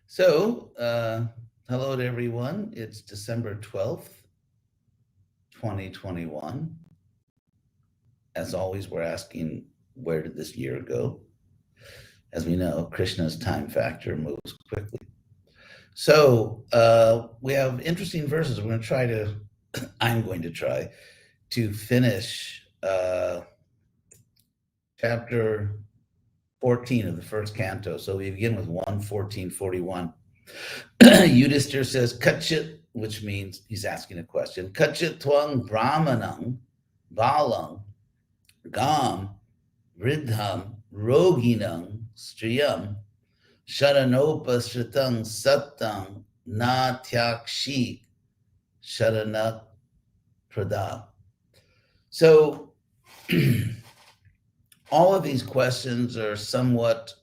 So, hello to everyone. It's December 12th, 2021. As always, we're asking, where did this year go? As we know, Krishna's time factor moves quickly. So, we have interesting verses. I'm going to try to finish chapter 14 of the first canto. So we begin with 1:14:41. Yudhishthira says, Kachit, which means he's asking a question. Kachit twang brahmanang balang gam ridham roginang striyam sharanopasritang sattang na tyakshi sharanak prada. So all of these questions are somewhat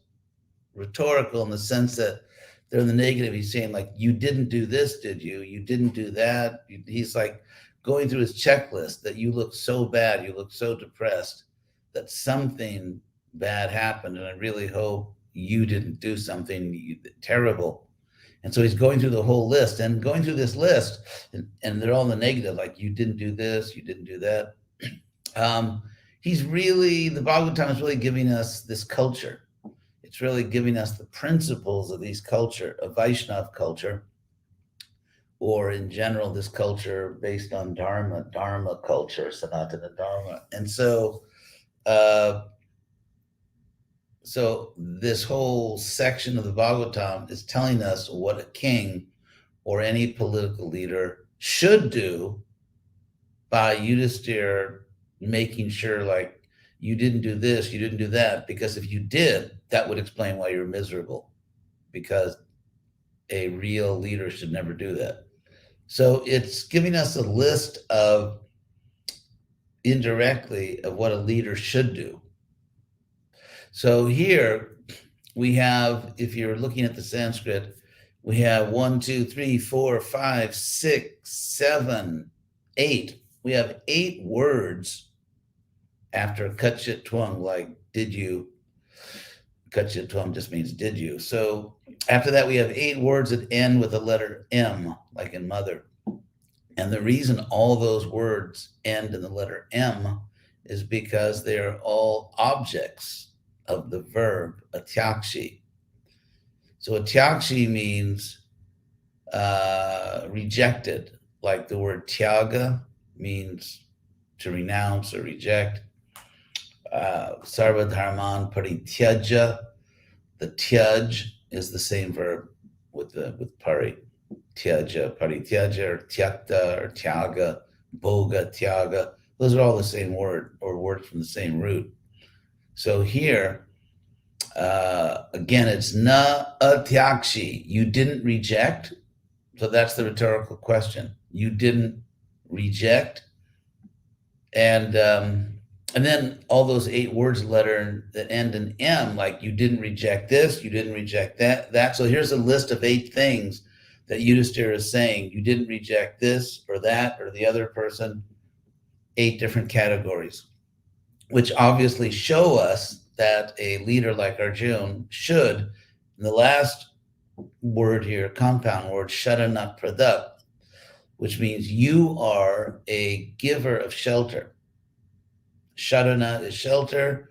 rhetorical in the sense that they're in the negative. He's saying, like, you didn't do this, did you? You didn't do that. He's like going through his checklist that you look so bad, you look so depressed, that something bad happened. And I really hope you didn't do something terrible. And so he's going through the whole list and going through this list, and they're all in the negative, like, you didn't do this, you didn't do that. The Bhagavatam is really giving us this culture. It's really giving us the principles of these culture, of Vaishnav culture, or in general, this culture based on Dharma culture, Sanatana Dharma. And so this whole section of the Bhagavatam is telling us what a king or any political leader should do by Yudhishthira making sure, like, you didn't do this, you didn't do that, because if you did, that would explain why you're miserable, because a real leader should never do that. So it's giving us a list of, indirectly, of what a leader should do. So here we have, if you're looking at the Sanskrit, we have 1, 2, 3, 4, 5, 6, 7, 8. We have 8 words after Kachit Twang, like, did you? Kachit Twang just means did you. So after that, we have 8 words that end with the letter M, like in mother. And the reason all those words end in the letter M is because they are all objects of the verb atyakshi. So atyakshi means rejected, like the word tyaga means to renounce or reject. Sarva dharman parityaja. The tyaj is the same verb with pari. Tyaja, parityaja, or tyakta, or tyaga, boga, tyaga. Those are all the same word, or words from the same root. So here, again, it's na atyakshi. You didn't reject. So that's the rhetorical question. You didn't reject. And then all those 8 words that end in M, like, you didn't reject this, you didn't reject that. So here's a list of 8 things that Yudhishthira is saying. You didn't reject this or that or the other person. 8 different categories, which obviously show us that a leader like Arjuna should, in the last word here, compound word, sharanat pradat, which means you are a giver of shelter. Sharana is shelter.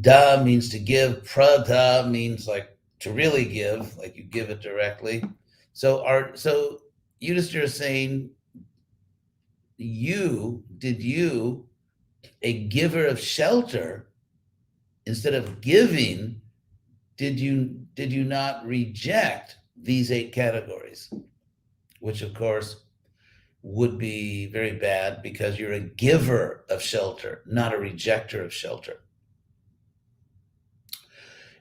Da means to give. Prada means, like, to really give, like you give it directly. So Yudhishthira is saying, did you, a giver of shelter, instead of giving, did you not reject these 8 categories? Which, of course, would be very bad, because you're a giver of shelter, not a rejecter of shelter.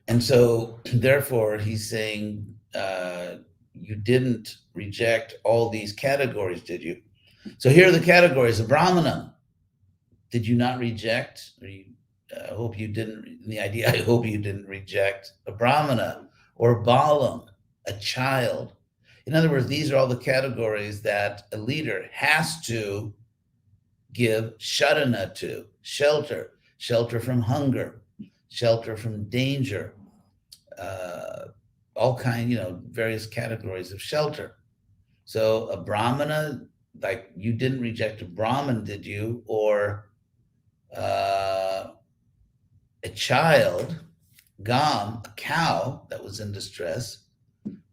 And so, therefore, he's saying, you didn't reject all these categories, did you? So here are the categories. A brahmana, did you not reject? I hope you didn't reject a brahmana, or balam, a child. In other words, these are all the categories that a leader has to give sharana to, shelter. shelter from hunger, shelter from danger, uh, all kind, various categories of shelter. So a brahmana, like you didn't reject a Brahmin, did you? Or a child, gam, a cow that was in distress,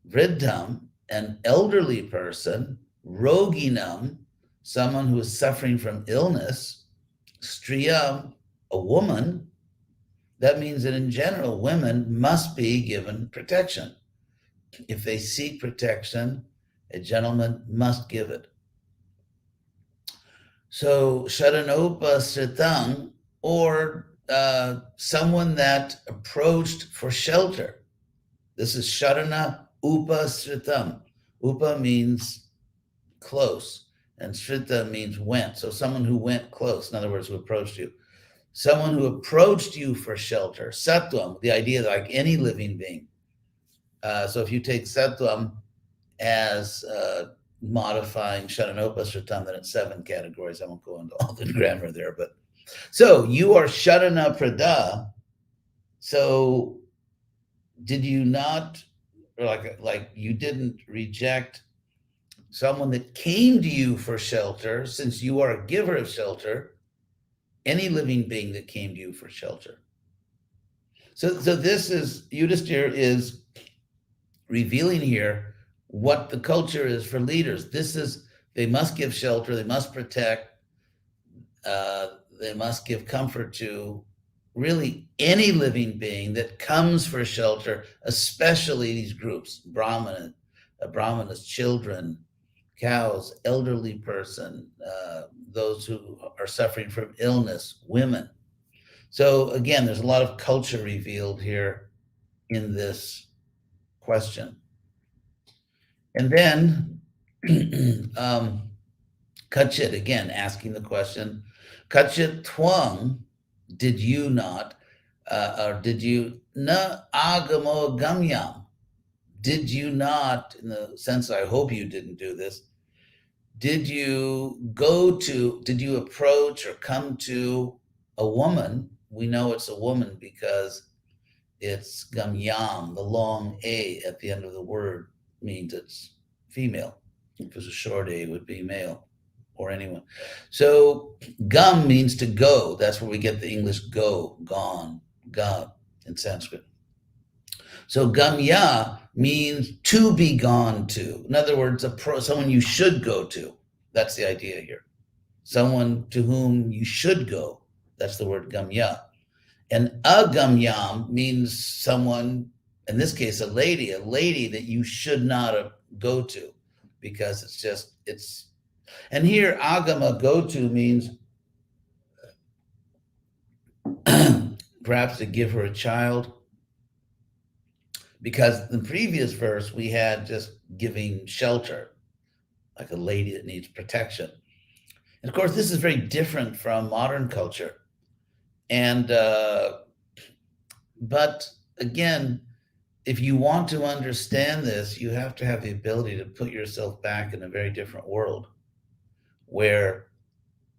vriddham, an elderly person, roginam, someone who is suffering from illness, striyam, a woman. That means that in general, women must be given protection. If they seek protection, a gentleman must give it. So, Sharanopa Sritang, or someone that approached for shelter. This is Sharana Upa Sritam. Upa means close, and Srita means went. So, someone who went close, in other words, who approached you. Someone who approached you for shelter. Sattvam, the idea that like any living being. So, if you take Sattvam as modifying Sharanopa Sritam, then it's 7 categories. I won't go into all the grammar there, but so you are Sharana Prada. So did you not, or like you didn't reject someone that came to you for shelter, since you are a giver of shelter, any living being that came to you for shelter. So this is, Yudhishthira is revealing here what the culture is for leaders. This is, they must give shelter, they must protect, they must give comfort to really any living being that comes for shelter, especially these groups, brahmanas, children, cows, elderly person, those who are suffering from illness, women. So again, there's a lot of culture revealed here in this question. And then Kachit, again, asking the question, Kachit Twang, did you not, or did you, na agamo gamyam, did you not, in the sense I hope you didn't do this, did you approach or come to a woman? We know it's a woman because it's gamyam, the long A at the end of the word means it's female. If it was a short A, it would be male or anyone. So gam means to go. That's where we get the English go, gone, gam in Sanskrit. So gamya means to be gone to. In other words, someone you should go to. That's the idea here. Someone to whom you should go. That's the word gamya. And agamyam means someone, in this case, a lady that you should not go to, because it's, and here agama, go to, means perhaps to give her a child, because in the previous verse we had just giving shelter, like a lady that needs protection. And of course, this is very different from modern culture. And, but again, if you want to understand this, you have to have the ability to put yourself back in a very different world where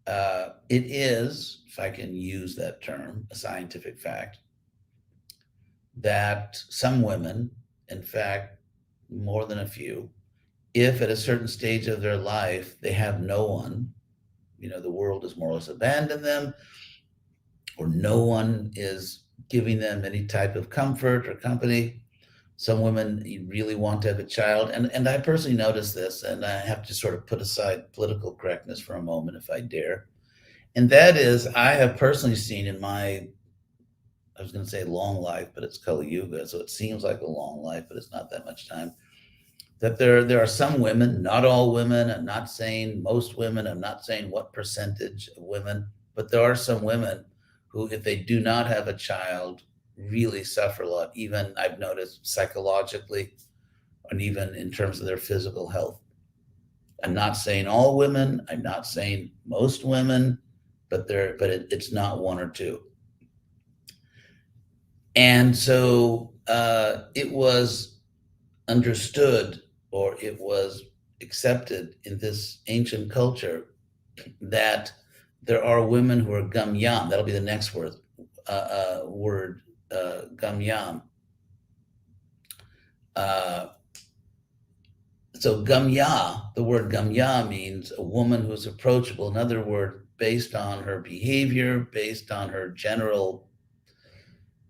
it is, if I can use that term, a scientific fact, that some women, in fact, more than a few, if at a certain stage of their life they have no one, the world has more or less abandoned them, or no one is giving them any type of comfort or company. Some women really want to have a child. And I personally noticed this, and I have to sort of put aside political correctness for a moment, if I dare. And that is, I have personally seen in my, I was going to say long life, but it's Kali Yuga, so it seems like a long life, but it's not that much time, that there are some women, not all women, I'm not saying most women, I'm not saying what percentage of women, but there are some women who, if they do not have a child, really suffer a lot, even I've noticed psychologically, and even in terms of their physical health. I'm not saying all women, I'm not saying most women, but it's not one or two. And so it was understood, or it was accepted in this ancient culture, that there are women who are gam yam. That'll be the next word. Gam yam. So gamya, the word gamya means a woman who's approachable. Another word based on her behavior, based on her general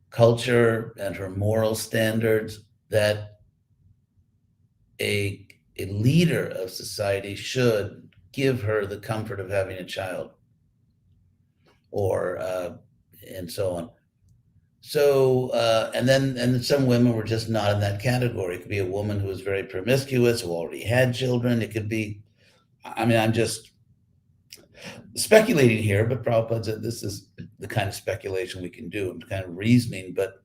culture and her moral standards, that a, a leader of society should give her the comfort of having a child, or and so on. So, and some women were just not in that category. It could be a woman who was very promiscuous, who already had children. It could be, I mean, I'm just speculating here, but Prabhupada said this is the kind of speculation we can do, the kind of reasoning, but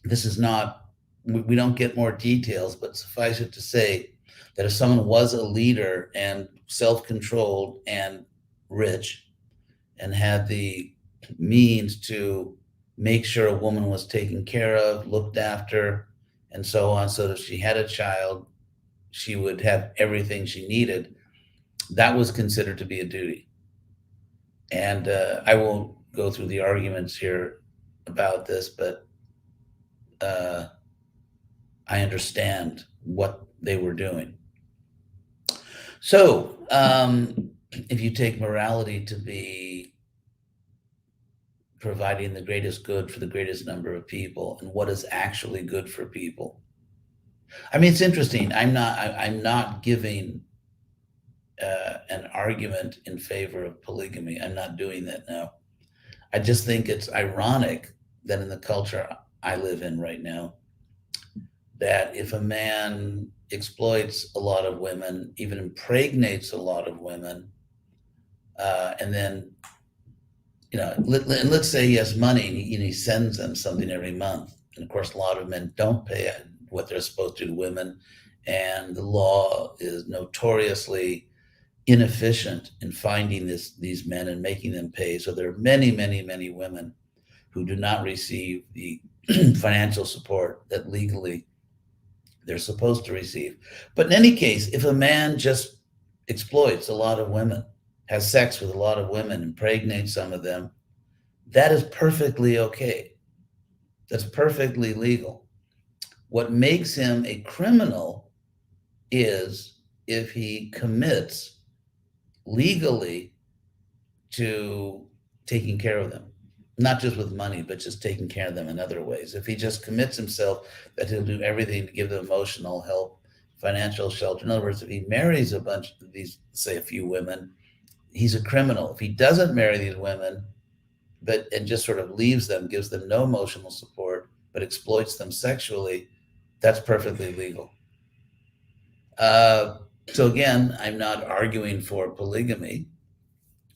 this is not, we don't get more details, but suffice it to say that if someone was a leader and self-controlled and rich and had the means to make sure a woman was taken care of, looked after, and so on, so that if she had a child, she would have everything she needed, that was considered to be a duty. And I won't go through the arguments here about this, but I understand what they were doing. So if you take morality to be providing the greatest good for the greatest number of people, and what is actually good for people, I mean, it's interesting. I'm not giving an argument in favor of polygamy. I'm not doing that now. I just think it's ironic that in the culture I live in right now, that if a man exploits a lot of women, even impregnates a lot of women, and then, let's say he has money and he sends them something every month. And of course, a lot of men don't pay what they're supposed to women. And the law is notoriously inefficient in finding these men and making them pay. So there are many, many, many women who do not receive the financial support that legally they're supposed to receive. But in any case, if a man just exploits a lot of women, has sex with a lot of women, impregnates some of them, that is perfectly okay. That's perfectly legal. What makes him a criminal is if he commits legally to taking care of them, not just with money, but just taking care of them in other ways. If he just commits himself that he'll do everything to give them emotional help, financial shelter. In other words, if he marries a bunch of these, say a few women, he's a criminal. If he doesn't marry these women, and just sort of leaves them, gives them no emotional support, but exploits them sexually, that's perfectly legal. So again, I'm not arguing for polygamy.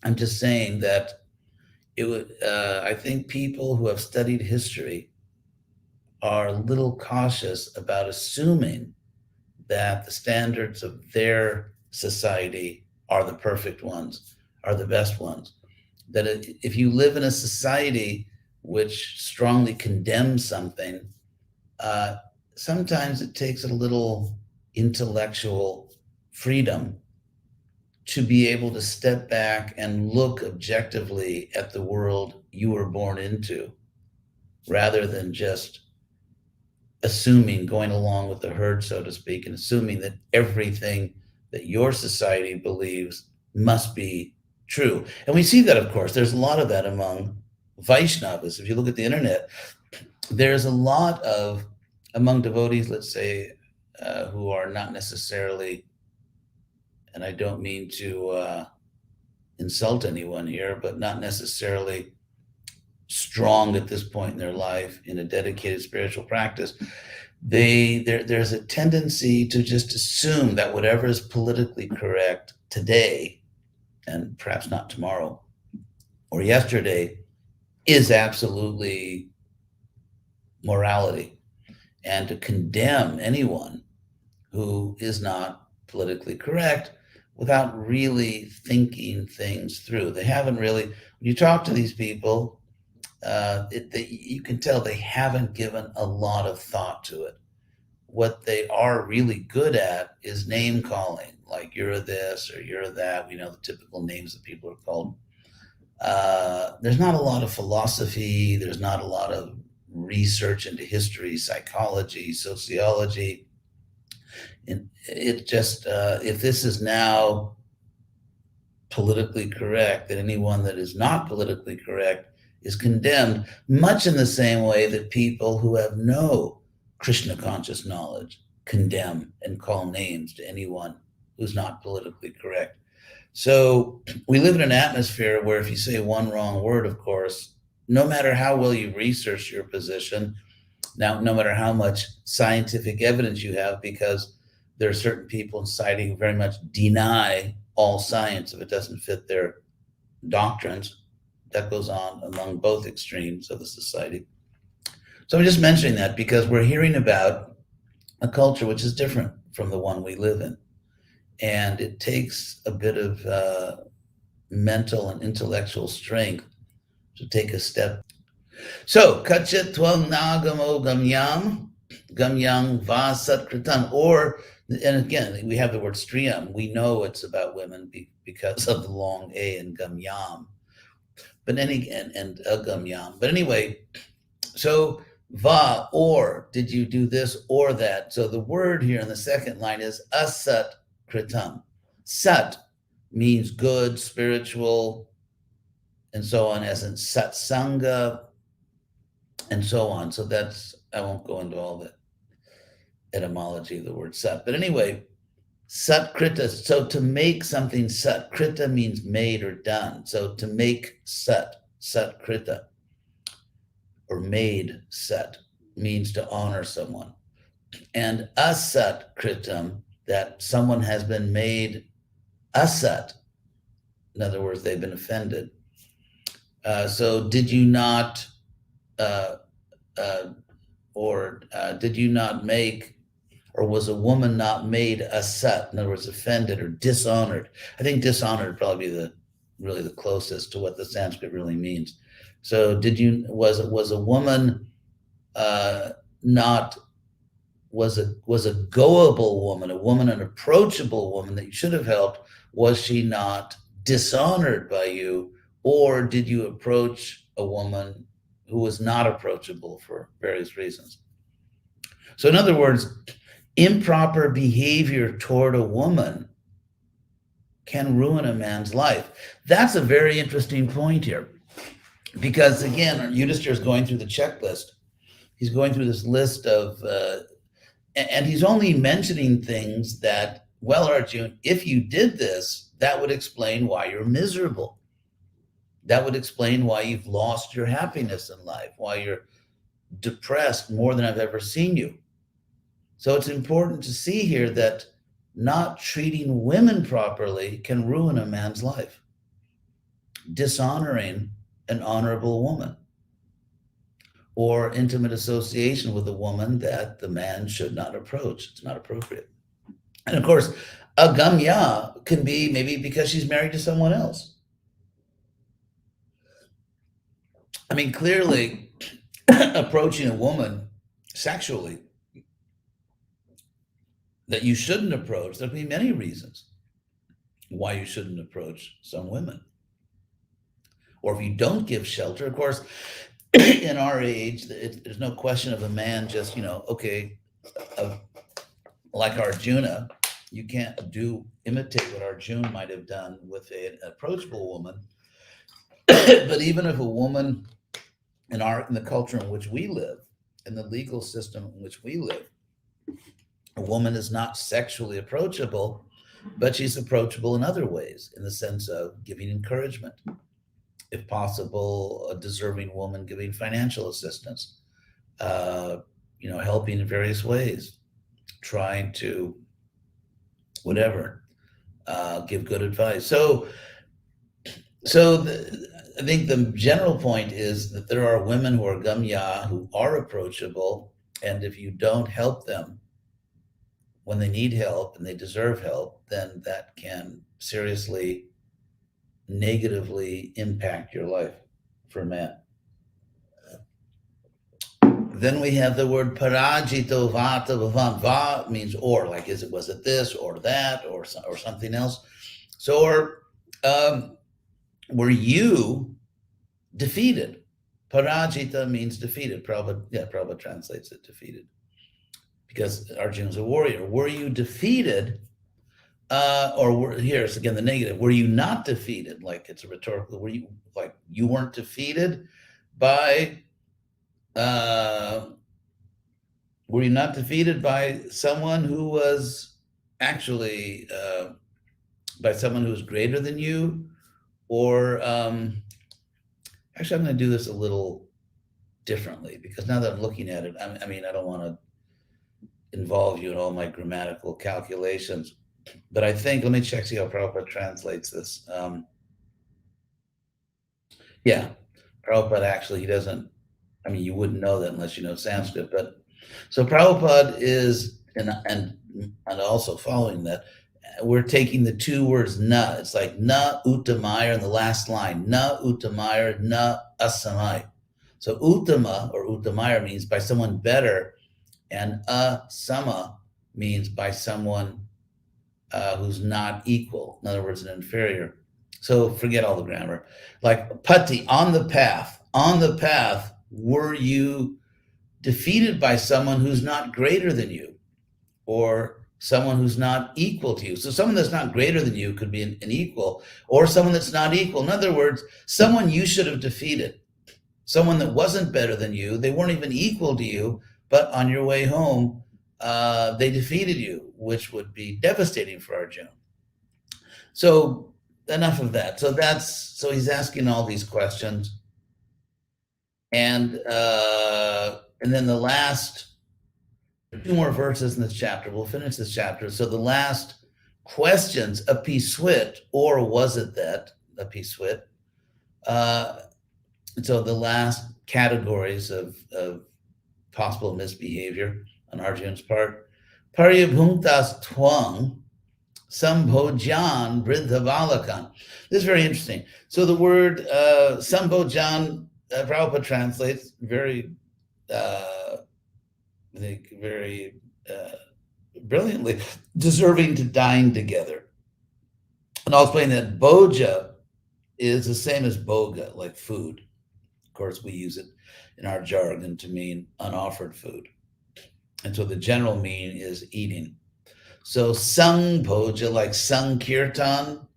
I'm just saying that I think people who have studied history are a little cautious about assuming that the standards of their society are the perfect ones, are the best ones. That if you live in a society which strongly condemns something, sometimes it takes a little intellectual freedom to be able to step back and look objectively at the world you were born into, rather than just assuming, going along with the herd, so to speak, and assuming that everything that your society believes must be true. And we see that, of course, there's a lot of that among Vaishnavas. If you look at the internet, there's a lot of, among devotees, let's say, who are not necessarily, and I don't mean to insult anyone here, but not necessarily strong at this point in their life in a dedicated spiritual practice. There's a tendency to just assume that whatever is politically correct today, and perhaps not tomorrow or yesterday, is absolutely morality, and to condemn anyone who is not politically correct without really thinking things through. They haven't really, when you talk to these people, you can tell they haven't given a lot of thought to it. What they are really good at is name calling, like you're this or you're that. We know the typical names that people are called. There's not a lot of philosophy. There's not a lot of research into history, psychology, sociology. And it just, if this is now politically correct, then anyone that is not politically correct is condemned, much in the same way that people who have no Krishna conscious knowledge condemn and call names to anyone who's not politically correct. So we live in an atmosphere where if you say one wrong word, of course, no matter how well you research your position, now, no matter how much scientific evidence you have, because there are certain people in society who very much deny all science if it doesn't fit their doctrines. That goes on among both extremes of the society. So I'm just mentioning that because we're hearing about a culture which is different from the one we live in. And it takes a bit of mental and intellectual strength to take a step. So, kachit twang nagamo gamyang va satkritam, or, and again, we have the word striyam. We know it's about women because of the long A in gamyam. But and gamyam. But anyway, so va, or, did you do this or that? So the word here in the second line is asat kritam. Sat means good, spiritual, and so on, as in satsanga, and so on. So that's, I won't go into all the etymology of the word sat. But anyway, satkrita, so to make something sat, krita means made or done. So to make satkrita, or made sat, means to honor someone. And asat kritam, that someone has been made asat. In other words, they've been offended. So did you not, did you not make, or was a woman not made asat? In other words, offended or dishonored. I think dishonored would probably be really the closest to what the Sanskrit really means. So was a woman not, was a goable woman, an approachable woman that you should have helped, was she not dishonored by you? Or did you approach a woman who was not approachable for various reasons? So in other words, improper behavior toward a woman can ruin a man's life. That's a very interesting point here. Because again, Yudhishthira is going through the checklist. He's going through this list of, and he's only mentioning things that, well, Arjuna, if you did this, that would explain why you're miserable. That would explain why you've lost your happiness in life, why you're depressed more than I've ever seen you. So it's important to see here that not treating women properly can ruin a man's life. Dishonoring an honorable woman, or intimate association with a woman that the man should not approach. It's not appropriate. And of course, agamya can be maybe because she's married to someone else. I mean, clearly, approaching a woman sexually that you shouldn't approach, there'll be many reasons why you shouldn't approach some women. Or if you don't give shelter, of course, in our age, there's no question of a man just, like Arjuna, you can't imitate what Arjuna might have done with an approachable woman. But even if a woman in the culture in which we live, in the legal system in which we live, a woman is not sexually approachable, but she's approachable in other ways, in the sense of giving encouragement. If possible, a deserving woman giving financial assistance, helping in various ways, trying to, give good advice. So I think the general point is that there are women who are gamya, who are approachable, and if you don't help them when they need help and they deserve help, then that can seriously negatively impact your life for a man. Then we have the word parajito vata bhavan. Va means or, like was it this or that or something else? So were you defeated? Parajita means defeated. Prabhupada translates it defeated because Arjuna's a warrior. Were you defeated? Here's again the negative. Were you not defeated? Like it's a rhetorical. Were you like you weren't defeated by? Were you not defeated by someone who was actually by someone who was greater than you? Or actually, I'm going to do this a little differently because now that I'm looking at it, I mean, I don't want to involve you in all my grammatical calculations, but I think, let me check, see how Prabhupada translates this. Yeah, Prabhupada actually, he doesn't, I mean, you wouldn't know that unless you know Sanskrit, but so Prabhupada is, and also following that, we're taking the two words na. It's like na uttamayar in the last line. Na uttamayar, na asamai. So uttama or uttamayar means by someone better, and asama means by someone who's not equal. In other words, an inferior. So forget all the grammar. Like pati, on the path. On the path, were you defeated by someone who's not greater than you? Or someone who's not equal to you. So someone that's not greater than you could be an equal, or someone that's not equal. In other words, someone you should have defeated, someone that wasn't better than you. They weren't even equal to you, but on your way home, they defeated you, which would be devastating for Arjuna. So enough of that. So he's asking all these questions, and then the last two more verses in this chapter. We'll finish this chapter. So the last questions, api swit, or was it that, api swit? So the last categories of possible misbehavior on Arjuna's part. Paryabhuntas twang sambhojan vridhavalakan. This is very interesting. So the word sambhojan, Prabhupada translates very I think very brilliantly, deserving to dine together. And I'll explain that bhoja is the same as boga, like food. Of course, we use it in our jargon to mean unoffered food. And so the general meaning is eating. So sang bhoja, like sang kirtan,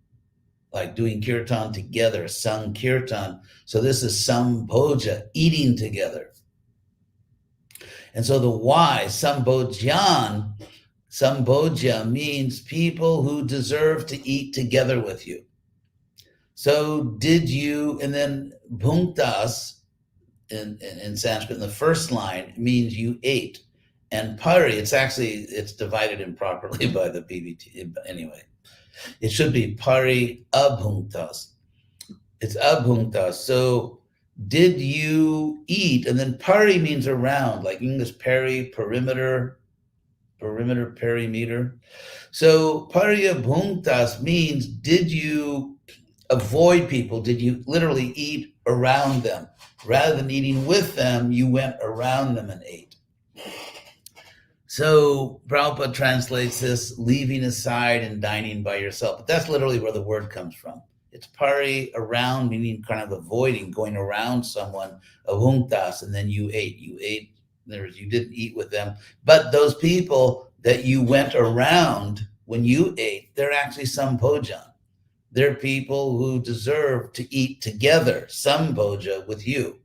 like doing kirtan together, sang kirtan. So this is sang bhoja, eating together. And so the why, sambhojan, sambhoja means people who deserve to eat together with you. So did you, and then bhunktas in Sanskrit, in the first line, means you ate. And pari, it's divided improperly by the PBT. Anyway, it should be pari abhunktas. It's abhunktas. So did you eat? And then pari means around, like English peri, perimeter, perimeter. So pariyabhuntas means, did you avoid people? Did you literally eat around them? Rather than eating with them, you went around them and ate. So Prabhupada translates this, leaving aside and dining by yourself. But that's literally where the word comes from. It's pari, around, meaning kind of avoiding, going around someone, ahuntas, and then you ate. You ate, you didn't eat with them. But those people that you went around when you ate, they're actually sambhojan. They're people who deserve to eat together, sambhoja, with you.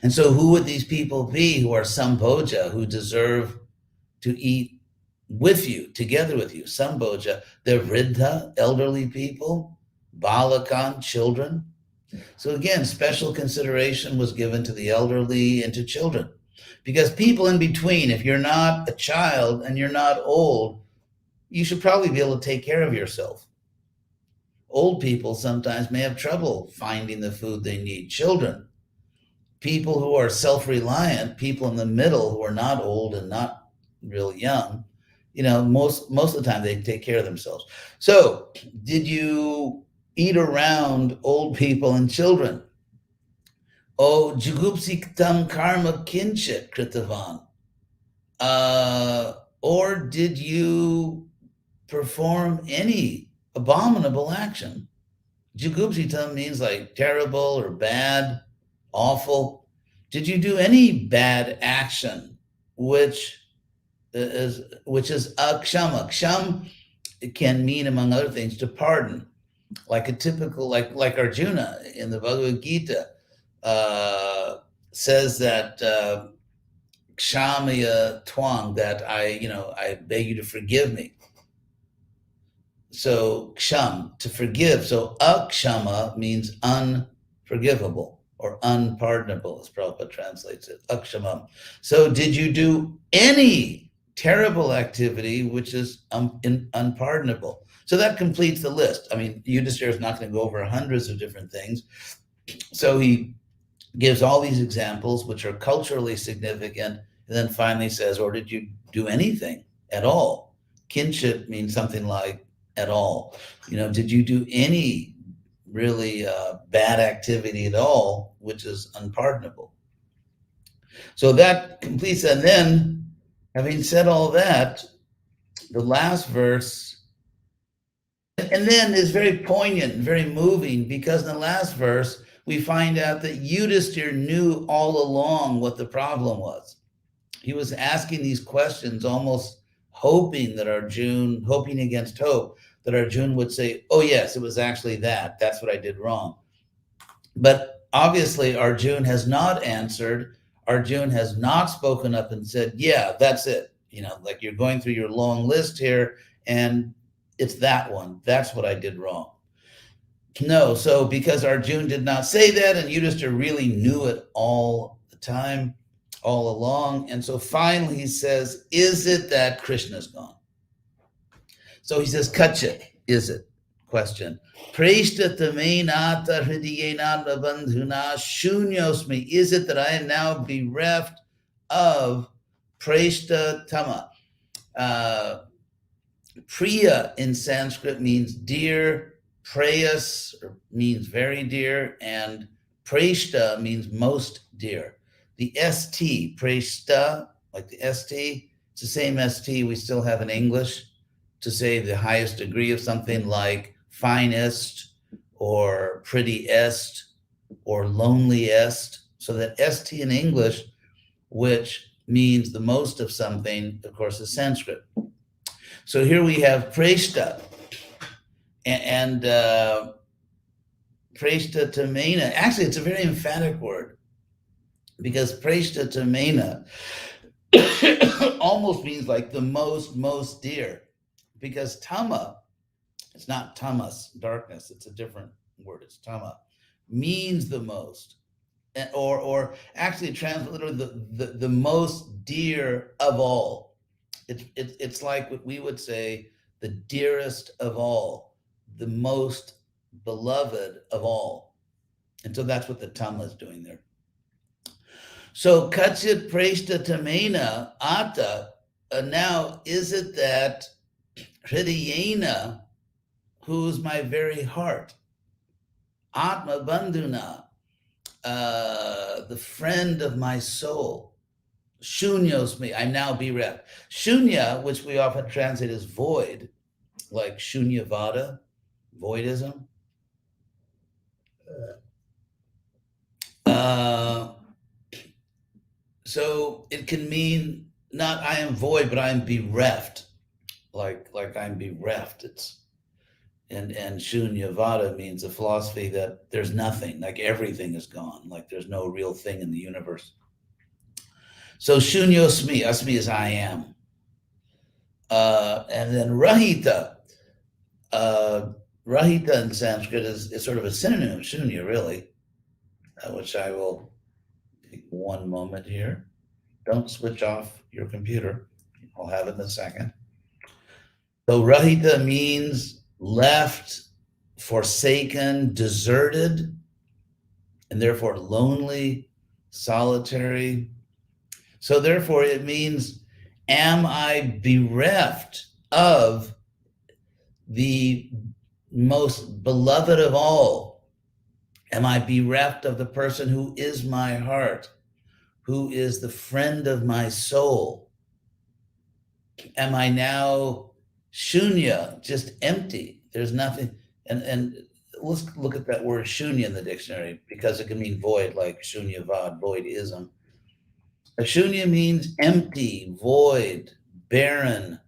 And so who would these people be who are sambhoja, who deserve to eat with you, together with you? Sambhoja, they're vridha, elderly people, balakan, children. So again, special consideration was given to the elderly and to children. Because people in between, if you're not a child and you're not old, you should probably be able to take care of yourself. Old people sometimes may have trouble finding the food they need. Children, people who are self-reliant, people in the middle who are not old and not real young, most of the time they take care of themselves. So did you eat around old people and children? Oh, jugupsiktam karma kinchit kritavan. Or did you perform any abominable action? Jugupsita means like terrible or bad, awful. Did you do any bad action which is akshama? Ksham can mean, among other things, to pardon, like a typical like Arjuna in the Bhagavad Gita says that kshamaya twang, that I beg you to forgive me. So ksham, to forgive. So akshama means unforgivable or unpardonable, as Prabhupada translates it. Akshamam. So did you do any terrible activity which is unpardonable? So that completes the list. I mean, Yudhishthira is not going to go over hundreds of different things. So he gives all these examples which are culturally significant, and then finally says, or did you do anything at all? Kinship means something like at all. Did you do any really bad activity at all, which is unpardonable? So that completes, and then having said all that, the last verse, and then is very poignant and very moving, because in the last verse, we find out that Yudhishthira knew all along what the problem was. He was asking these questions, almost hoping against hope, that Arjuna would say, oh yes, it was actually that. That's what I did wrong. But obviously, Arjuna has not answered. Arjuna has not spoken up and said, yeah, that's it. Like you're going through your long list here, and it's that one. That's what I did wrong. No, so because Arjuna did not say that, and Yudhishthira really knew it all the time, all along, and so finally he says, is it that Krishna's gone? So he says, Kachit, is it? Question. Preshta tamenata hridiyena bandhuna shunyosmi. Is it that I am now bereft of preshta tama? Priya in Sanskrit means dear, prayas means very dear, and preshta means most dear. The ST, preshta, like the ST, it's the same ST we still have in English to say the highest degree of something, like finest or prettiest or loneliest. So that ST in English, which means the most of something, of course, is Sanskrit. So here we have preshta, and preshta tamena. Actually, it's a very emphatic word, because preshta tamena almost means like the most dear, because tama, it's not tamas, darkness, it's a different word, it's tama, means the most, or actually translated the most dear of all. It's like what we would say, the dearest of all, the most beloved of all. And so that's what the tama is doing there. So kachit preshta tamena ata, now is it that hridayena, who's my very heart, atma bandhuna, the friend of my soul, shunyosmi, I'm now bereft. Shunya, which we often translate as void, like shunyavada, voidism. So it can mean not I am void, but I am bereft, like I'm bereft. It's and shunyavada means a philosophy that there's nothing, like everything is gone, like there's no real thing in the universe. So shunyosmi, asmi is I am. And then rahita. Rahita in Sanskrit is sort of a synonym of shunya, really, which I will take one moment here. Don't switch off your computer. I'll have it in a second. So rahita means left, forsaken, deserted, and therefore lonely, solitary. So therefore it means, am I bereft of the most beloved of all? Am I bereft of the person who is my heart, who is the friend of my soul? Am I now shunya, just empty? There's nothing. And let's look at that word shunya in the dictionary because it can mean void, like shunyavad, voidism. A shunya means empty, void, barren,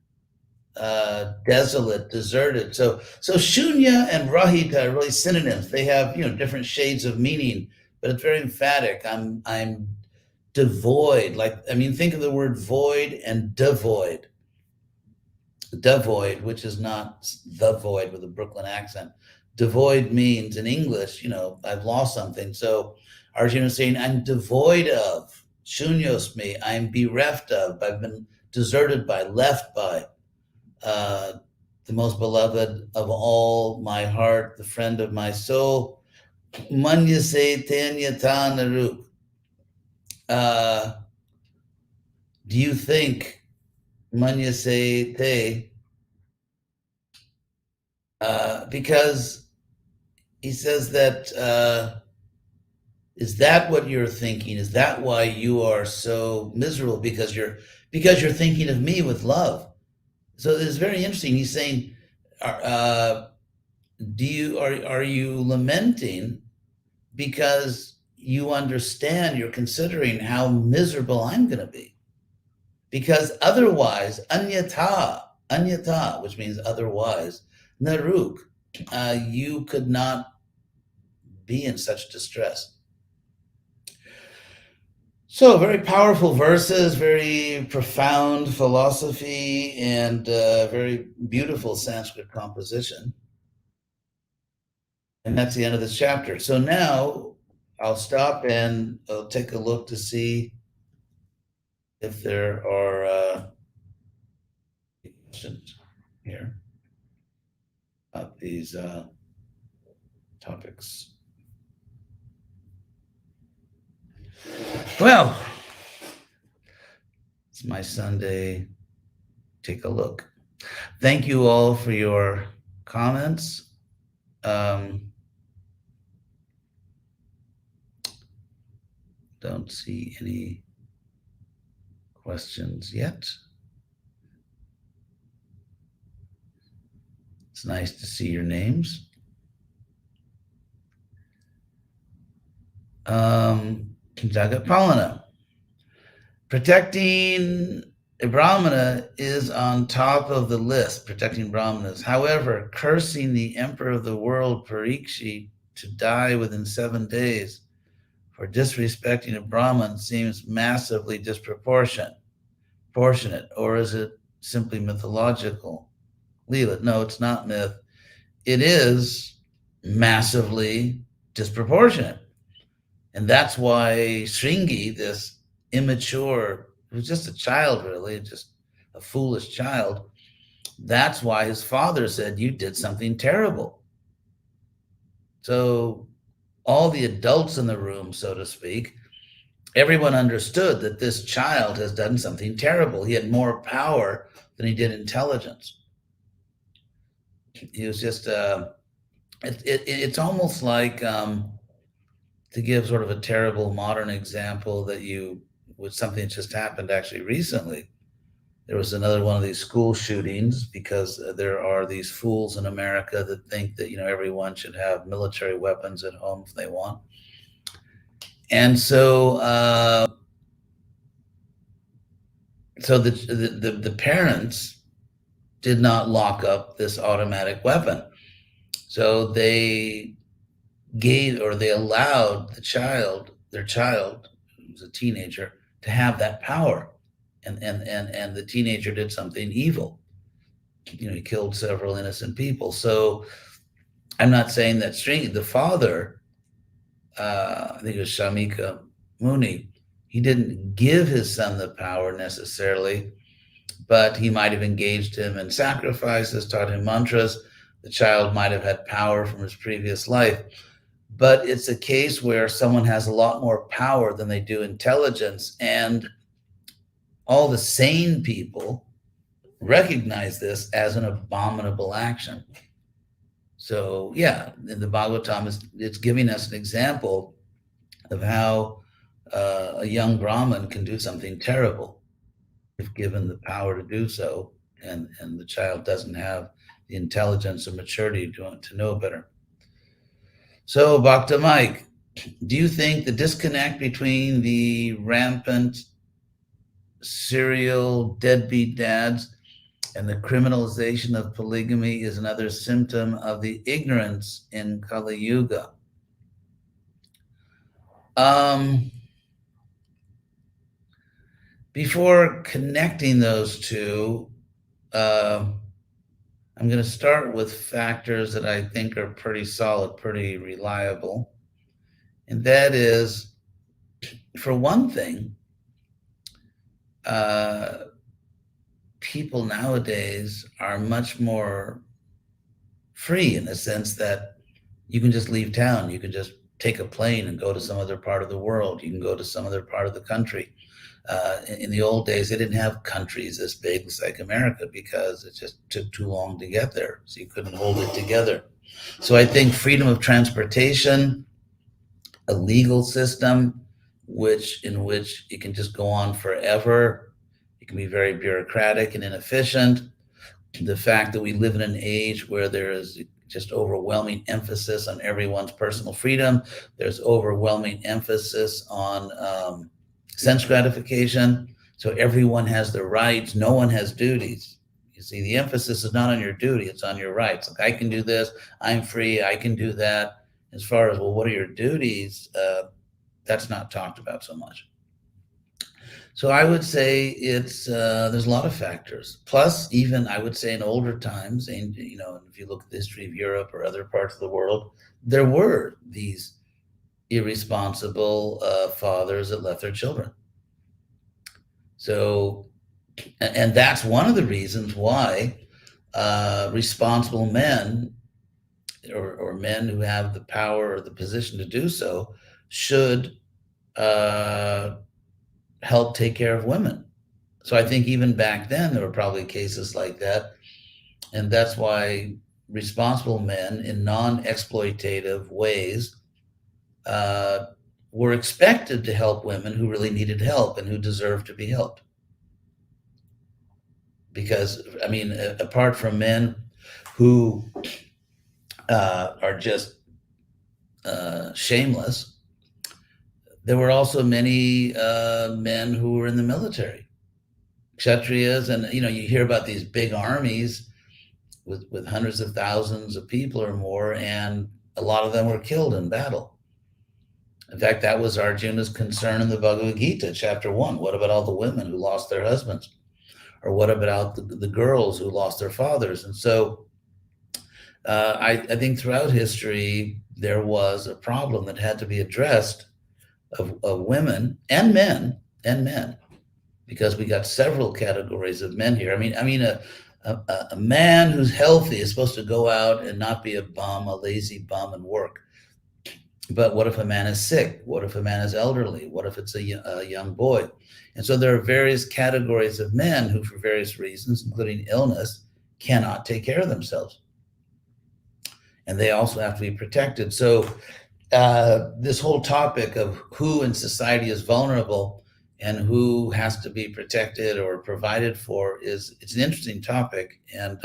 desolate, deserted. So shunya and rahita are really synonyms. They have different shades of meaning, but it's very emphatic. I'm devoid. Like, I mean, think of the word void and devoid. Devoid, which is not the void with a Brooklyn accent. Devoid means in English, I've lost something. So Arjuna is saying, I'm devoid of, shunyos me, I'm bereft of, I've been deserted by, left by, the most beloved of all, my heart, the friend of my soul. Manyase tanyata naruk. Do you think, manyase te, because he says that, is that what you're thinking? Is that why you are so miserable? Because you're thinking of me with love. So it's very interesting. He's saying, are you lamenting because you understand, you're considering how miserable I'm going to be? Because otherwise, anyata, which means otherwise, naruk, you could not be in such distress. So very powerful verses, very profound philosophy, and very beautiful Sanskrit composition. And that's the end of this chapter. So now I'll stop and I'll take a look to see if there are questions here about these topics. Well, it's my Sunday. Take a look. Thank you all for your comments. Don't see any questions yet. It's nice to see your names. Jagat Palana. Protecting a Brahmana is on top of the list, protecting Brahmanas. However, cursing the emperor of the world, Parikshit, to die within 7 days for disrespecting a Brahman seems massively disproportionate. Or is it simply mythological? Leela, no, it's not myth. It is massively disproportionate. And that's why Shringi, this immature, who's just a child, really, just a foolish child, that's why his father said, you did something terrible. So all the adults in the room, so to speak, everyone understood that this child has done something terrible. He had more power than he did intelligence. He was just, it's almost like, to give sort of a terrible modern example with something that just happened actually recently. There was another one of these school shootings because there are these fools in America that think that, everyone should have military weapons at home if they want. And so, the parents did not lock up this automatic weapon. So they allowed their child, who was a teenager, to have that power. And the teenager did something evil. He killed several innocent people. So I'm not saying that the father, I think it was Shamika Muni, he didn't give his son the power necessarily, but he might have engaged him in sacrifices, taught him mantras. The child might have had power from his previous life. But it's a case where someone has a lot more power than they do intelligence, and all the sane people recognize this as an abominable action. So yeah, in the Bhagavatam, it's giving us an example of how a young Brahmin can do something terrible if given the power to do so, and the child doesn't have the intelligence or maturity to know better. So, Bhakta Mike, do you think the disconnect between the rampant serial deadbeat dads and the criminalization of polygamy is another symptom of the ignorance in Kali Yuga? Um, Before connecting those two, uh, I'm going to start with factors that I think are pretty solid, pretty reliable. And that is, for one thing, uh, people nowadays are much more free in the sense that you can just leave town. You can just take a plane and go to some other part of the world. You can go to some other part of the country. In the old days, they didn't have countries this big as like America because it just took too long to get there. So you couldn't hold it together. So I think freedom of transportation, a legal system, in which it can just go on forever. It can be very bureaucratic and inefficient. The fact that we live in an age where there is just overwhelming emphasis on everyone's personal freedom. There's overwhelming emphasis on sense gratification. So everyone has their rights. No one has duties. You see, the emphasis is not on your duty, it's on your rights. Like, I can do this, I'm free, I can do that. As far as, well, what are your duties? That's not talked about so much. So I would say it's there's a lot of factors. Plus, even I would say in older times, and if you look at the history of Europe or other parts of the world, there were these irresponsible fathers that left their children. So, and that's one of the reasons why responsible men or men who have the power or the position to do so should help take care of women. So I think even back then there were probably cases like that, and that's why responsible men in non-exploitative ways were expected to help women who really needed help and who deserved to be helped. Because I mean, apart from men who are just shameless, there were also many men who were in the military, kshatriyas, and you hear about these big armies with hundreds of thousands of people or more, and a lot of them were killed in battle. In fact, that was Arjuna's concern in the Bhagavad Gita, chapter 1. What about all the women who lost their husbands? Or what about the girls who lost their fathers? And so I think throughout history, there was a problem that had to be addressed of women and men, because we got several categories of men here. I mean, a man who's healthy is supposed to go out and not be a bum, a lazy bum, and work. But what if a man is sick? What if a man is elderly? What if it's a young boy? And so there are various categories of men who, for various reasons, including illness, cannot take care of themselves. And they also have to be protected. So this whole topic of who in society is vulnerable and who has to be protected or provided for it's an interesting topic. And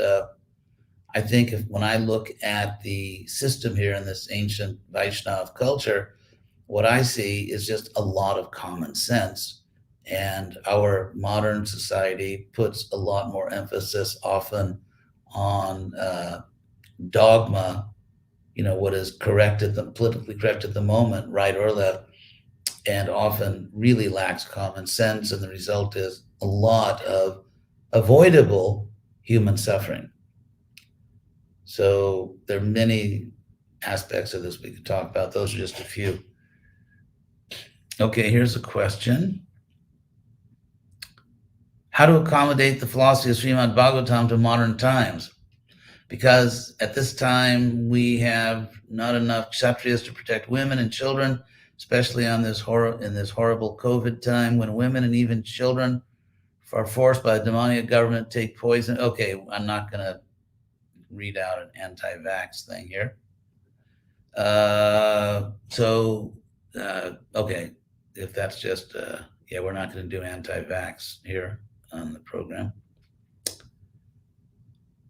I think when I look at the system here in this ancient Vaishnav culture, what I see is just a lot of common sense. And our modern society puts a lot more emphasis often on dogma, what is politically correct at the moment, right or left, and often really lacks common sense. And the result is a lot of avoidable human suffering. So there are many aspects of this we could talk about. Those are just a few. Okay, here's a question. How to accommodate the philosophy of Srimad-Bhagavatam to modern times? Because at this time, we have not enough kshatriyas to protect women and children, especially in this horrible COVID time when women and even children are forced by the demonic government to take poison. Okay, I'm not going to read out an anti-vax thing here. Okay, if that's just, we're not going to do anti-vax here on the program.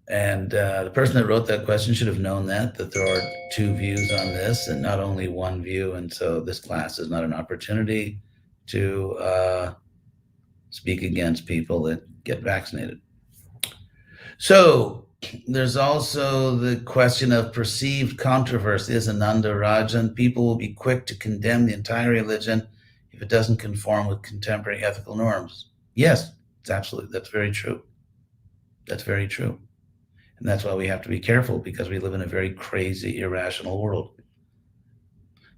And the person that wrote that question should have known that there are two views on this and not only one view. And so this class is not an opportunity to speak against people that get vaccinated. So there's also the question of perceived controversy. As Ananda Rajan, people will be quick to condemn the entire religion if it doesn't conform with contemporary ethical norms. Yes, that's very true. That's very true. And that's why we have to be careful, because we live in a very crazy, irrational world.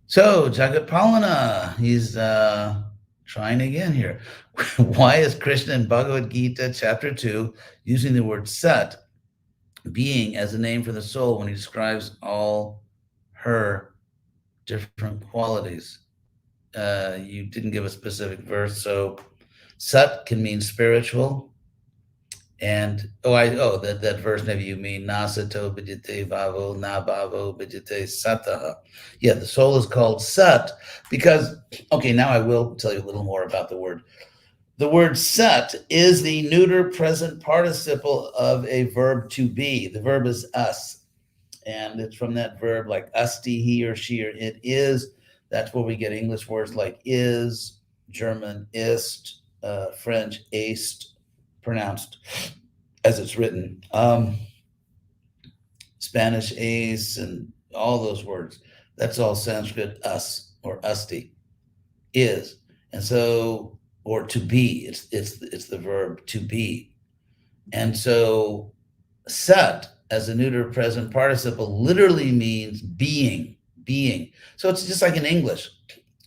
So, Jagat Palana, he's trying again here. Why is Krishna in Bhagavad Gita, chapter 2, using the word Sat, being, as a name for the soul when he describes all her different qualities? You didn't give a specific verse, so Sat can mean spiritual. And that verse, maybe you mean nasato bhajate bhavo na bhavo bhajate sataha. Yeah, the soul is called Sat because, okay, now I will tell you a little more about the word. The word Sat is the neuter present participle of a verb to be. The verb is us. And it's from that verb like asti, he or she or it is. That's where we get English words like is, German ist, French est, pronounced as it's written. Spanish ace and all those words. That's all Sanskrit us or asti is. And so, or to be, it's the verb to be. And so Sat as a neuter present participle literally means being. So it's just like in English.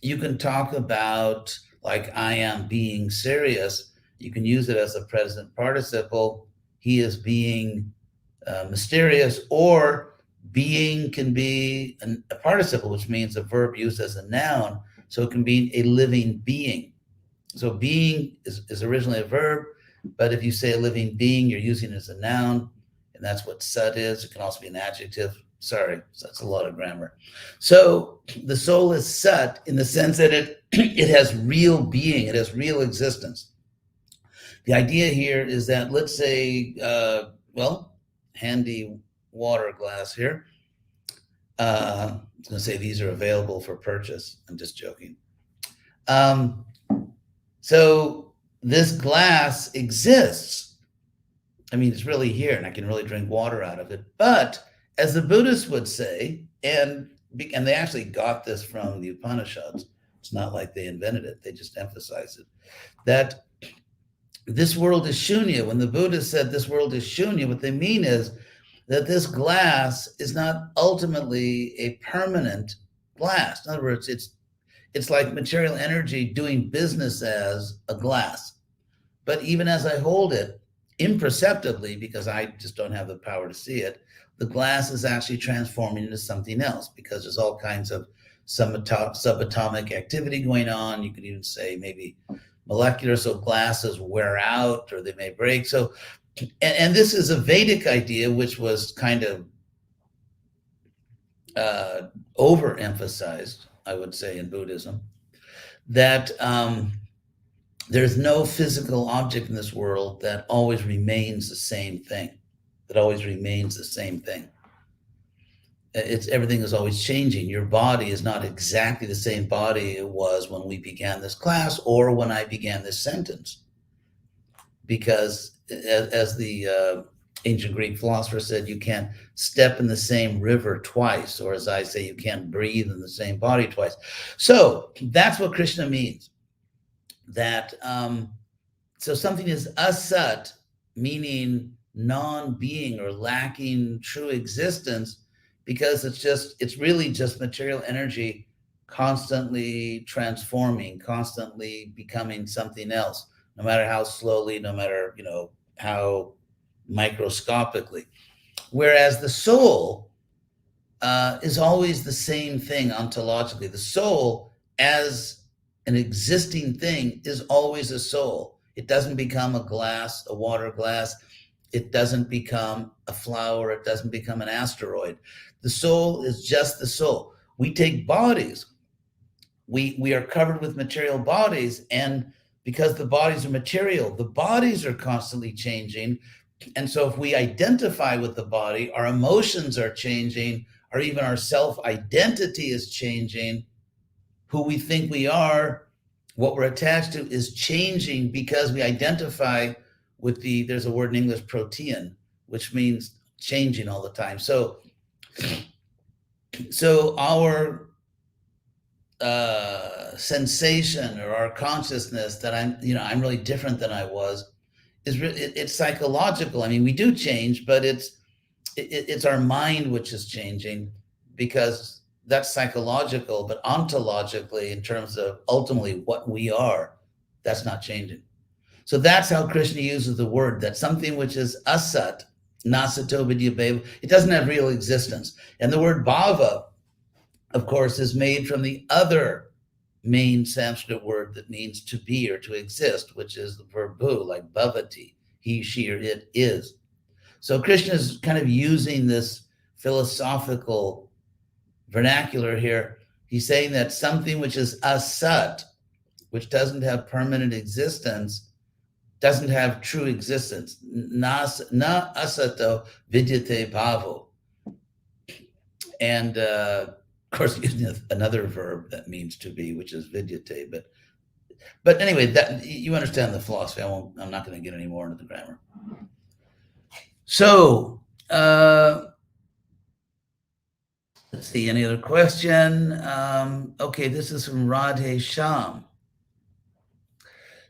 You can talk about like I am being serious. You can use it as a present participle. He is being mysterious, or being can be a participle, which means a verb used as a noun. So it can be a living being. So being is originally a verb, but if you say a living being, you're using it as a noun, and that's what Sat is. It can also be an adjective. Sorry, that's a lot of grammar. So the soul is Sat in the sense that it has real being, it has real existence. The idea here is that, let's say, handy water glass here. I was going to say these are available for purchase. I'm just joking. So this glass exists. I mean, it's really here, and I can really drink water out of it. But as the Buddhists would say, and they actually got this from the Upanishads, it's not like they invented it, they just emphasized it, that this world is shunya. When the Buddha said this world is shunya, what they mean is that this glass is not ultimately a permanent glass. In other words, it's like material energy doing business as a glass. But even as I hold it, imperceptibly, because I just don't have the power to see it, the glass is actually transforming into something else, because there's all kinds of subatomic activity going on. You could even say maybe molecular, so glasses wear out or they may break. So, and this is a Vedic idea, which was kind of overemphasized, I would say, in Buddhism, that there's no physical object in this world that always remains the same thing, everything is always changing. Your body is not exactly the same body it was when we began this class or when I began this sentence. Because as the ancient Greek philosopher said, you can't step in the same river twice, or as I say, you can't breathe in the same body twice. So that's what Krishna means. That so something is asat, meaning non-being or lacking true existence, because it's really just material energy constantly transforming, constantly becoming something else, no matter how slowly, no matter how microscopically. Whereas the soul is always the same thing ontologically. The soul, as an existing thing, is always a soul. It doesn't become a glass, a water glass. It doesn't become a flower. It doesn't become an asteroid. The soul is just the soul. We take bodies. We are covered with material bodies, and because the bodies are material, the bodies are constantly changing, And so if we identify with the body, our emotions are changing, or even our self-identity is changing. Who we think we are, what we're attached to is changing because we identify with there's a word in English, protean, which means changing all the time. So our sensation or our consciousness that I'm really different than I was it's psychological. I mean, we do change, but it's our mind which is changing, because that's psychological, but ontologically, in terms of ultimately what we are, that's not changing. So that's how Krishna uses the word, that something which is asat, nasato vidyabhava, it doesn't have real existence. And the word bhava, of course, is made from the other main Sanskrit word that means to be or to exist, which is the verb bhu, like bhavati, he, she, or it is. So Krishna is kind of using this philosophical vernacular here. He's saying that something which is asat, which doesn't have permanent existence, doesn't have true existence. Na asato vidyate bhavo. And of course, using another verb that means to be, which is vidyate. But anyway, that you understand the philosophy. I'm not going to get any more into the grammar. So let's see, any other question? Okay, this is from Radhe Sham.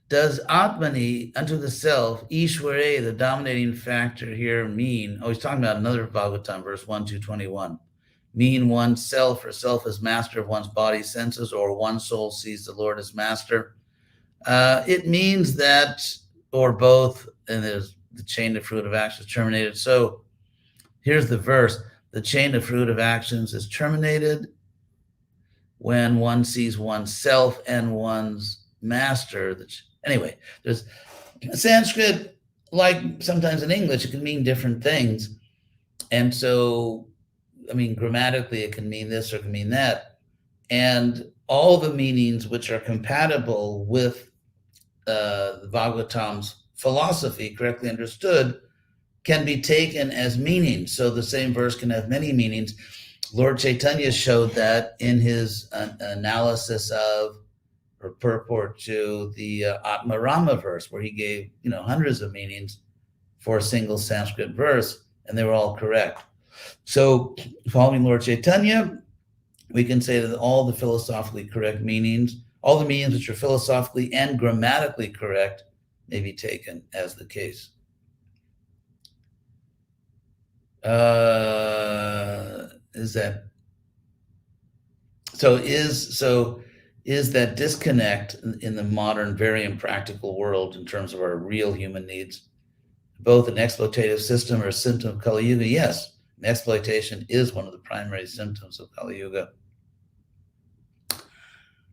Does Atmani, unto the self, Ishware, the dominating factor here, mean, he's talking about another Bhagavatam, verse 1-21, mean oneself or self as master of one's body senses, or one soul sees the Lord as master? It means that, or both, and there's the chain of fruit of actions terminated. So here's the verse. The chain of fruit of actions is terminated when one sees oneself and one's master. Anyway, there's Sanskrit, like sometimes in English, it can mean different things. And so, I mean, grammatically, it can mean this or it can mean that. And all the meanings which are compatible with the Bhagavatam's philosophy, correctly understood, can be taken as meanings. So the same verse can have many meanings. Lord Chaitanya showed that in his analysis of, or purport to, the Atmarama verse, where he gave hundreds of meanings for a single Sanskrit verse, and they were all correct. So following Lord Chaitanya, we can say that all the philosophically correct meanings, all the meanings which are philosophically and grammatically correct, may be taken as the case. Is that disconnect in the modern, very impractical world in terms of our real human needs both an exploitative system or a symptom of Kali Yuga? Yes, exploitation is one of the primary symptoms of Kali Yuga.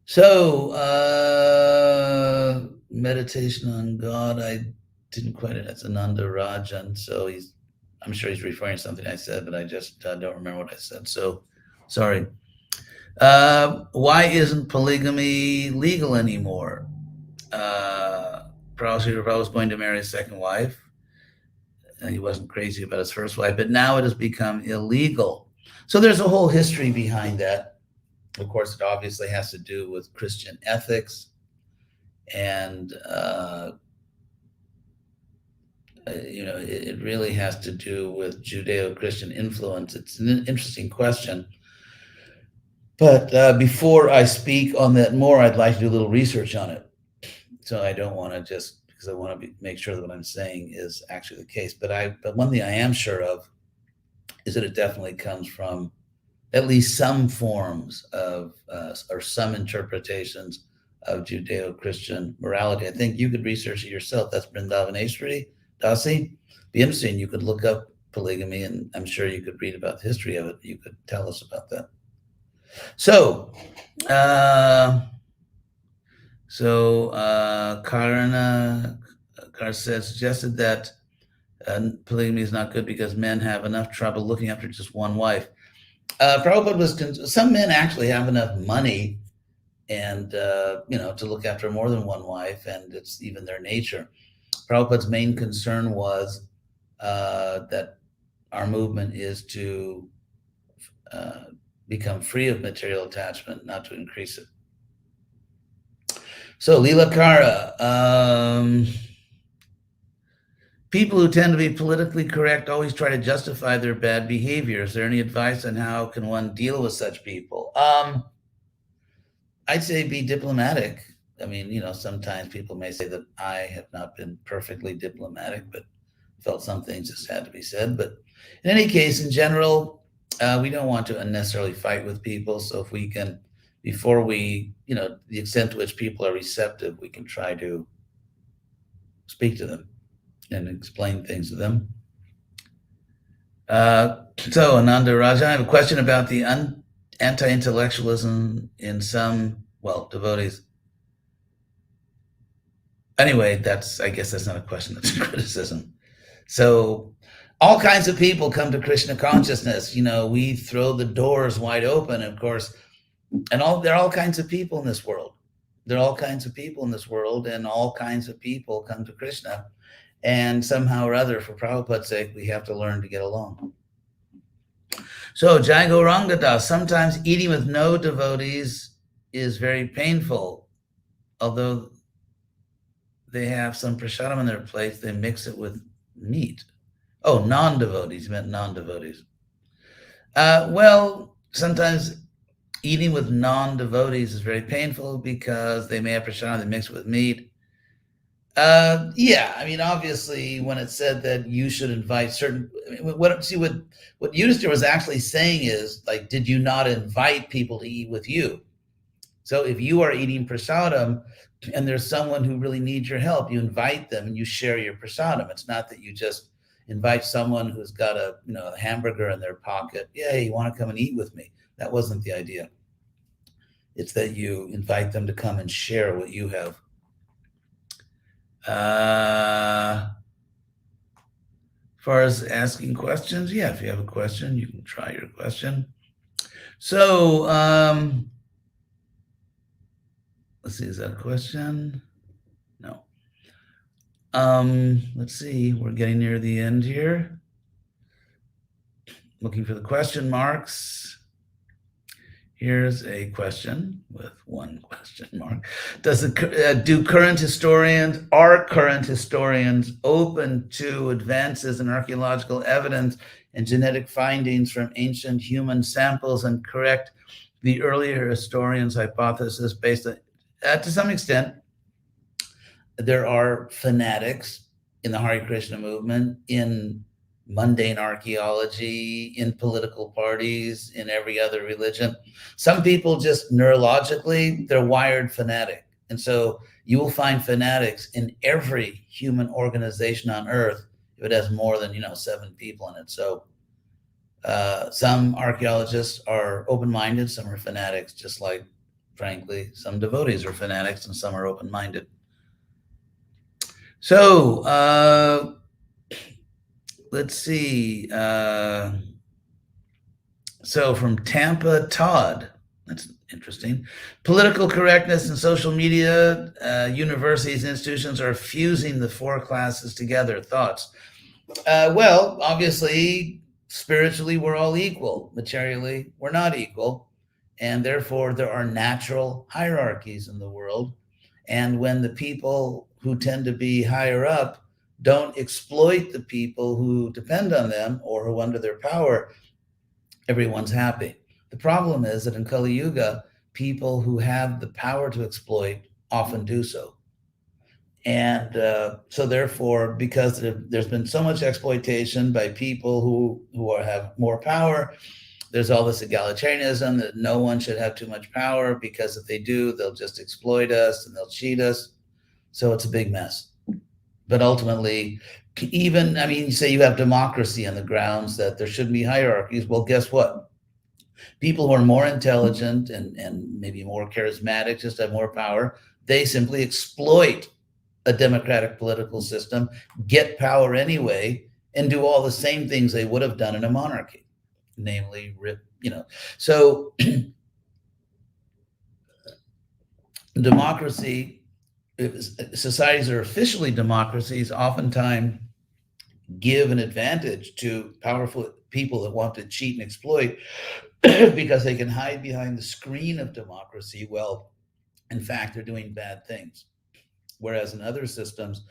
So, meditation on God, I didn't quite, it's Ananda Rajan, so I'm sure he's referring to something I said, but I just don't remember what I said, so sorry. Why isn't polygamy legal anymore? Prabhupada was going to marry a second wife, and he wasn't crazy about his first wife, but now it has become illegal. So there's a whole history behind that. Of course, it obviously has to do with Christian ethics, and it really has to do with Judeo-Christian influence. It's an interesting question. But before I speak on that more, I'd like to do a little research on it. So I don't want to just, because I want to make sure that what I'm saying is actually the case. But one thing I am sure of is that it definitely comes from at least some forms of, or some interpretations of Judeo-Christian morality. I think you could research it yourself. That's Vrindavaneshwari Dasi. Be interesting. You could look up polygamy, and I'm sure you could read about the history of it. You could tell us about that. So, Karna suggested that polygamy is not good because men have enough trouble looking after just one wife. Prabhupada some men actually have enough money and, to look after more than one wife, and it's even their nature. Prabhupada's main concern was that our movement is to become free of material attachment, not to increase it. So, Leela Kara, people who tend to be politically correct always try to justify their bad behavior. Is there any advice on how can one deal with such people? I'd say be diplomatic. I mean, sometimes people may say that I have not been perfectly diplomatic, but felt some things just had to be said. But in any case, in general, we don't want to unnecessarily fight with people. So if we can, before we, the extent to which people are receptive, we can try to speak to them and explain things to them. So Ananda Raja, I have a question about the anti-intellectualism in some, devotees. Anyway, I guess that's not a question, that's a criticism. So all kinds of people come to Krishna consciousness. We throw the doors wide open, of course, and there are all kinds of people in this world. There are all kinds of people in this world, and all kinds of people come to Krishna. And somehow or other, for Prabhupada's sake, we have to learn to get along. So, Jai Gauranga, sometimes eating with no devotees is very painful. Although they have some prasadam on their plate, they mix it with meat. Oh, non-devotees. You meant non-devotees. Sometimes eating with non-devotees is very painful because they may have prasadam, they mix it with meat. Obviously, when it said that you should invite certain, what Yudhishthira was actually saying is, like, did you not invite people to eat with you? So if you are eating prasadam and there's someone who really needs your help, you invite them and you share your prasadam. It's not that you just invite someone who's got a hamburger in their pocket. Yeah, you want to come and eat with me? That wasn't the idea. It's that you invite them to come and share what you have. As far as asking questions, if you have a question, you can try your question. So, let's see, is that a question? No. Let's see, we're getting near the end here. Looking for the question marks. Here's a question with one question mark. Are current historians open to advances in archaeological evidence and genetic findings from ancient human samples and correct the earlier historians' hypothesis based on, to some extent, there are fanatics in the Hare Krishna movement, in mundane archaeology, in political parties, in every other religion. Some people just neurologically, they're wired fanatic. And so you will find fanatics in every human organization on earth if it has more than 7 people in it. So some archaeologists are open-minded, some are fanatics, just like, frankly, some devotees are fanatics and some are open-minded. So let's see. So from Tampa, Todd. That's interesting. Political correctness and social media, universities and institutions are fusing the 4 classes together. Thoughts? Obviously, spiritually, we're all equal. Materially, we're not equal. And therefore, there are natural hierarchies in the world. And when the people who tend to be higher up don't exploit the people who depend on them or who are under their power, everyone's happy. The problem is that in Kali Yuga, people who have the power to exploit often do so. And so therefore, because there's been so much exploitation by people who have more power, there's all this egalitarianism that no one should have too much power, because if they do, they'll just exploit us and they'll cheat us. So it's a big mess. But ultimately, you say you have democracy on the grounds that there shouldn't be hierarchies. Well, guess what? People who are more intelligent and maybe more charismatic, just have more power, they simply exploit a democratic political system, get power anyway, and do all the same things they would have done in a monarchy, namely, So democracy, if societies are officially democracies, oftentimes give an advantage to powerful people that want to cheat and exploit because they can hide behind the screen of democracy. Well, in fact, they're doing bad things. Whereas in other systems,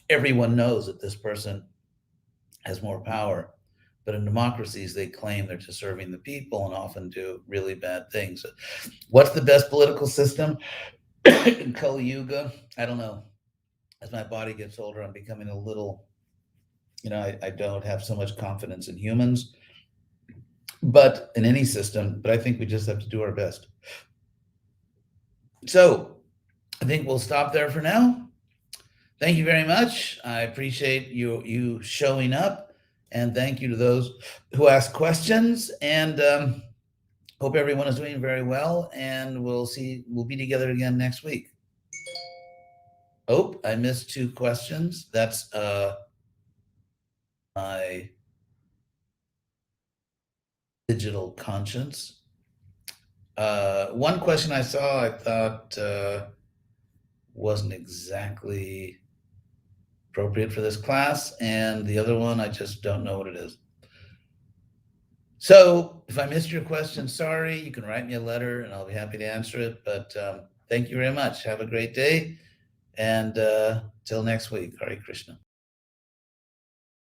everyone knows that this person has more power. But in democracies, they claim they're just serving the people and often do really bad things. What's the best political system in Kali Yuga? I don't know. As my body gets older, I'm becoming a little, I don't have so much confidence in humans, but in any system. But I think we just have to do our best. So I think we'll stop there for now. Thank you very much. I appreciate you showing up, and thank you to those who asked questions. And hope everyone is doing very well. And we'll be together again next week. Oh, I missed 2 questions. That's my digital conscience. One question I saw I thought wasn't exactly appropriate for this class, and the other one I just don't know what it is. So if I missed your question, sorry. You can write me a letter and I'll be happy to answer it. But thank you very much. Have a great day. And till next week, Hare Krishna.